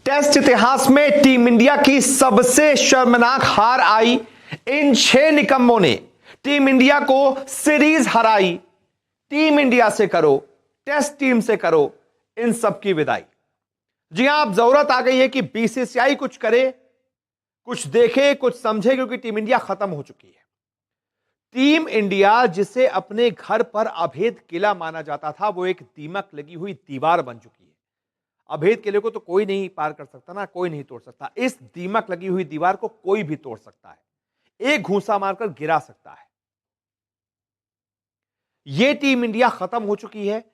Test इतिहास में team India की सबसे शर्मनाक हार आई। इन 6 निकम्मों ने टीम इंडिया को सीरीज हराई। टीम इंडिया से करो, टेस्ट टीम से करो, इन सब की विदाई। जी हां, अब जरूरत आ गई है कि बीसीसीआई कुछ करे, कुछ देखे, कुछ समझे, क्योंकि टीम इंडिया खत्म हो चुकी है। टीम इंडिया जिसे अपने घर पर अभेद किला माना जाता था, वो एक दीमक लगी हुई दीवार बन चुकी है। अभेद किले को तो कोई नहीं पार कर सकता ना, कोई नहीं तोड़ सकता। इस दीमक लगी हुई दीवार को कोई भी तोड़ सकता है, एक घूंसा मारकर गिरा सकता है। यह टीम इंडिया खत्म हो चुकी है।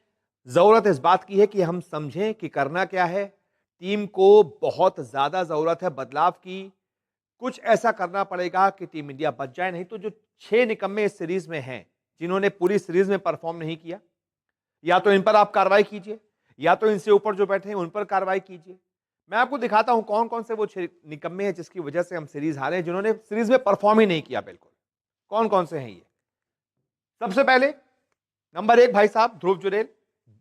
जरूरत इस बात की है कि हम समझें कि करना क्या है। टीम को बहुत ज्यादा जरूरत है बदलाव की। कुछ ऐसा करना पड़ेगा कि टीम इंडिया बच जाए, नहीं तो जो 6 निकम्मे इस सीरीज में हैं, जिन्होंने पूरी सीरीज में परफॉर्म नहीं किया, या तो इन पर आप कार्रवाई कीजिए, या तो इनसे ऊपर जो बैठे हैं उन पर कार्रवाई कीजिए। मैं आपको दिखाता हूं कौन कौन से वो 6 निकम्मे हैं जिसकी वजह से हम सीरीज हारे, जिन्होंने सीरीज में परफॉर्म ही नहीं किया। बिल्कुल कौन कौन से हैं ये। सबसे पहले नंबर 1 भाई साहब ध्रुव जुरेल।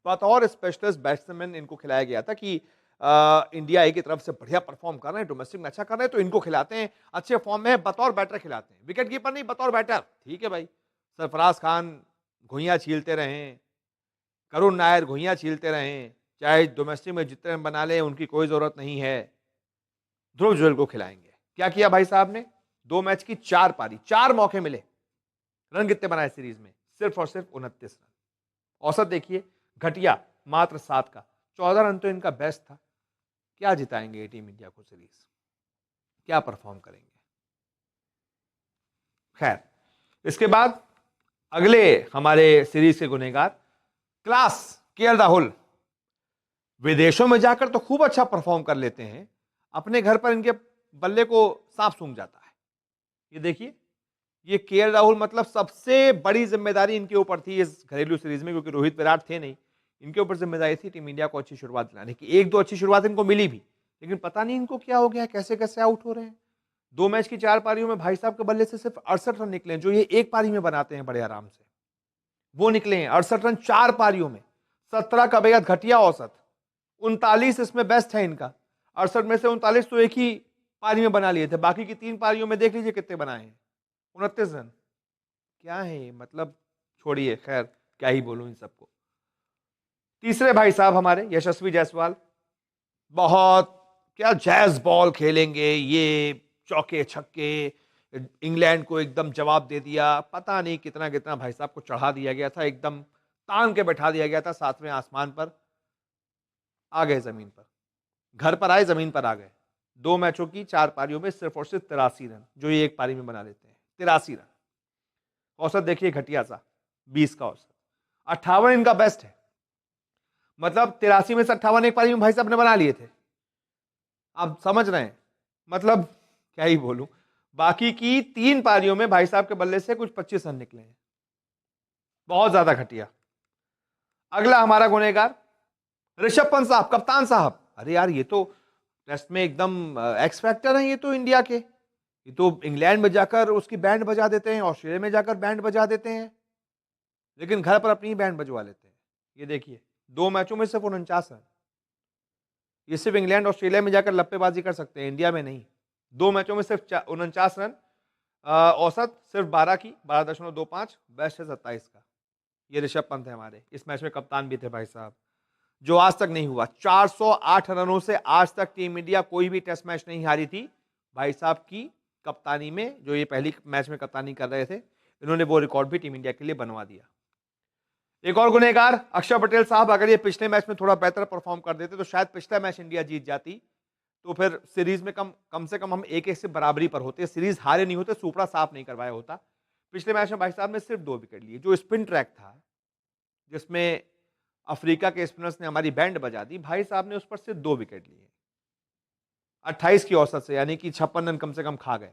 बतौर स्पेशलिस्ट बैट्समैन इनको खिलाया गया था कि इंडिया ए की तरफ से बढ़िया परफॉर्म कर रहे हैं, डोमेस्टिक में अच्छा कर रहे हैं, तो इनको खिलाते हैं, अच्छे फॉर्म में है, बतौर बैटर खिलाते हैं। विकेट कीपर नहीं, बतौर बैटर। ठीक है भाई, सरफराज खान घुइयां छीलते रहे, करुण नायर घुइयां छीलते रहे, चाहे डोमेस्टिक में जितने रन बना ले, उनकी कोई जरूरत नहीं है। ध्रुव जुरेल को खिलाएंगे। क्या किया भाई साहब ने? 2 मैच की 4 पारी, 4 मौके मिले। रन कितने बनाए सीरीज में? सिर्फ और सिर्फ 29 रन। औसत देखिए, घटिया, मात्र 7 का। 14 रन तो इनका बेस्ट था। क्या जिताएंगे ये टीम इंडिया को सीरीज? क्या परफॉर्म करेंगे? खैर, इसके बाद अगले हमारे सीरीज के गुनहगार क्लास केएल राहुल। विदेशों में जाकर तो खूब अच्छा परफॉर्म कर लेते हैं, अपने घर पर इनके बल्ले को सांप सूंघ जाता है। ये देखिए, ये केएल राहुल, मतलब सबसे बड़ी जिम्मेदारी इनके ऊपर थी इस घरेलू सीरीज में, क्योंकि रोहित विराट थे नहीं। इनके ऊपर जिम्मेदारी थी टीम इंडिया को अच्छी शुरुआत दिलाने की। 1-2 अच्छी शुरुआत इनको मिली भी, लेकिन पता नहीं इनको क्या हो गया, कैसे कैसे आउट हो रहे हैं। 2 मैच की 4 पारियों में भाई साहब के बल्ले से सिर्फ 68 रन निकले, जो ये एक पारी में बनाते हैं बड़े आराम से, वो निकले हैं 68 रन 4 पारियों में। 17 का बेहद घटिया औसत, 39 इसमें बेस्ट है इनका। 68 में से 39 तो एक ही पारी में बना लिए थे, बाकी की 3 पारियों में देख लीजिए कितने बनाए हैं, 29 रन। क्या है मतलब, छोड़िए, खैर क्या ही बोलूं इन सबको। तीसरे भाई साहब हमारे यशस्वी जायसवाल। बहुत क्या जैज बॉल खेलेंगे ये, चौके छक्के, इंग्लैंड को एकदम जवाब दे दिया। पता नहीं कितना कितना भाई साहब को चढ़ा दिया गया था, एकदम तान के बैठा दिया गया था 7वें आसमान पर। आ गए जमीन पर, घर पर आए, जमीन पर आ गए। 2 मैचों की 4 पारियों में सिर्फ और सिर्फ 83 रन, जो ये एक पारी में बना लेते हैं। 83 रन। औसत देखिए घटिया सा, 20 का औसत। 58 इनका बेस्ट है, मतलब 83 में से 58 एक पारी में भाई साहब ने बना लिए थे। आप समझ रहे हैं, मतलब क्या ही बोलूं। बाकी की 3 पारियों में भाई साहब के बल्ले से कुछ 25 रन निकले हैं, बहुत ज्यादा घटिया। अगला हमारा गुनहगार ऋषभ पंत साहब, कप्तान साहब। अरे यार, ये तो टेस्ट में एकदम एक्स फैक्टर है ये तो इंडिया के। ये तो इंग्लैंड में जाकर उसकी बैंड बजा देते हैं, ऑस्ट्रेलिया में जाकर बैंड बजा देते हैं, लेकिन घर पर अपनी बैंड बजवा लेते हैं। ये देखिए, 2 मैचों में सिर्फ 49 रन। ये सिर्फ इंग्लैंड ऑस्ट्रेलिया में जाकर लप्पेबाजी कर सकते हैं, इंडिया में नहीं। 2 मैचों में सिर्फ 49 रन, औसत सिर्फ 12 की, 12.25, बेस्ट है 27 का। ये ऋषभ पंत है हमारे, इस मैच में कप्तान भी थे भाई साहब, जो आज तक नहीं हुआ। 408 रनों से आज तक टीम इंडिया कोई भी टेस्ट मैच नहीं हारी थी भाई साहब की कप्तानी में। जो ये पहली मैच में कप्तानी कर रहे थे, इन्होंने वो रिकॉर्ड भी टीम इंडिया के लिए बनवा दिया। एक और गुनहगार अक्षर पटेल साहब। अगर ये पिछले मैच में थोड़ा बेहतर परफॉर्म कर देते तो शायद पिछला मैच इंडिया जीत जाती, तो फिर सीरीज में कम से कम हम 1-1 से बराबरी पर होते, सीरीज हारे नहीं होते, सुपड़ा साफ नहीं करवाया होता। पिछले मैच में भाई साहब ने सिर्फ 2 विकेट लिए। जो स्पिन ट्रैक था, जिसमें अफ्रीका के स्पिनर्स ने हमारी बैंड बजा दी, भाई साहब ने उस पर सिर्फ 2 विकेट लिए, 28 की औसत से, यानी कि 56 रन कम से कम खा गए,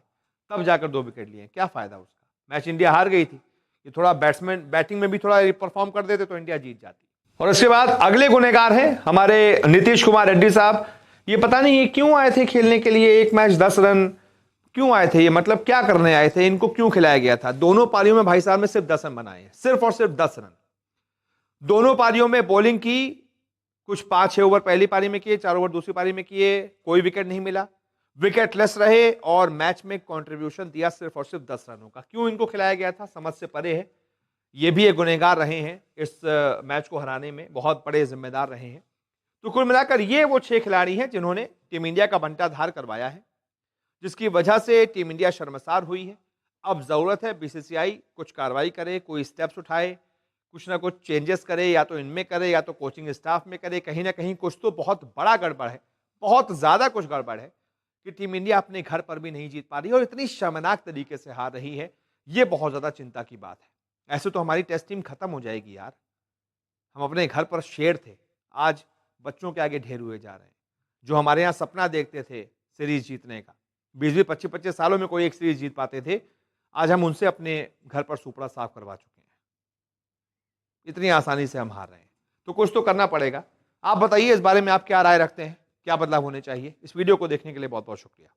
तब जाकर 2 विकेट लिए। क्या फायदा उसका? मैच इंडिया हार गई थी। ये थोड़ा बैटिंग में भी थोड़ा परफॉर्म कर देते तो इंडिया जीत जाती। और इसके बाद अगले गुनहगार हैं हमारे नीतीश कुमार रेड्डी साहब। ये पता नहीं ये क्यों आए थे खेलने के लिए, एक मैच 10 रन क्यों आए थे ये, मतलब क्या करने आए थे, इनको क्यों खिलाया गया था? दोनों पारियों में भाई साहब ने सिर्फ 10 रन बनाए हैं, सिर्फ और सिर्फ 10 रन। दोनों पारियों में बॉलिंग की कुछ 5-6 ओवर पहली पारी में किए, 4 ओवर दूसरी पारी में किए, कोई विकेट नहीं मिला, विकेट लेस रहे और मैच में कंट्रीब्यूशन दिया सिर्फ और सिर्फ 10 रनों का। क्यों इनको खिलाया गया था, समझ से परे है। ये भी एक गुनहगार रहे हैं इस मैच को हराने में, बहुत बड़े जिम्मेदार रहे हैं। तो कुल मिलाकर ये वो 6 खिलाड़ी हैं जिन्होंने टीम इंडिया का बंटाधार करवाया है, जिसकी वजह से टीम इंडिया शर्मसार हुई है। अब जरूरत है बीसीसीआई कुछ कार्रवाई करे, कोई स्टेप्स उठाए, कुछ ना कुछ चेंजेस करे, या तो इनमें करे या तो कोचिंग स्टाफ में करे। कहीं ना कहीं कुछ तो बहुत बड़ा गड़बड़ है, बहुत ज्यादा कुछ गड़बड़ है कि टीम इंडिया अपने घर पर भी नहीं जीत पा रही है और इतनी शर्मनाक तरीके से हार रही है। ये बहुत ज्यादा चिंता की बात है। ऐसे तो हमारी टेस्ट टीम खत्म हो जाएगी यार। हम अपने घर पर शेर थे, आज बच्चों के आगे ढेर हुए जा रहे हैं। जो हमारे यहाँ सपना देखते थे सीरीज जीतने का, 20-20, 25-25 सालों में कोई एक सीरीज जीत पाते थे, आज हम उनसे अपने घर पर सुपड़ा साफ करवा चुके हैं। इतनी आसानी से हम हार रहे हैं, तो कुछ तो करना पड़ेगा। आप बताइए इस बारे में आप क्या राय रखते हैं, क्या बदलाव होने चाहिए। इस वीडियो को देखने के लिए बहुत बहुत शुक्रिया।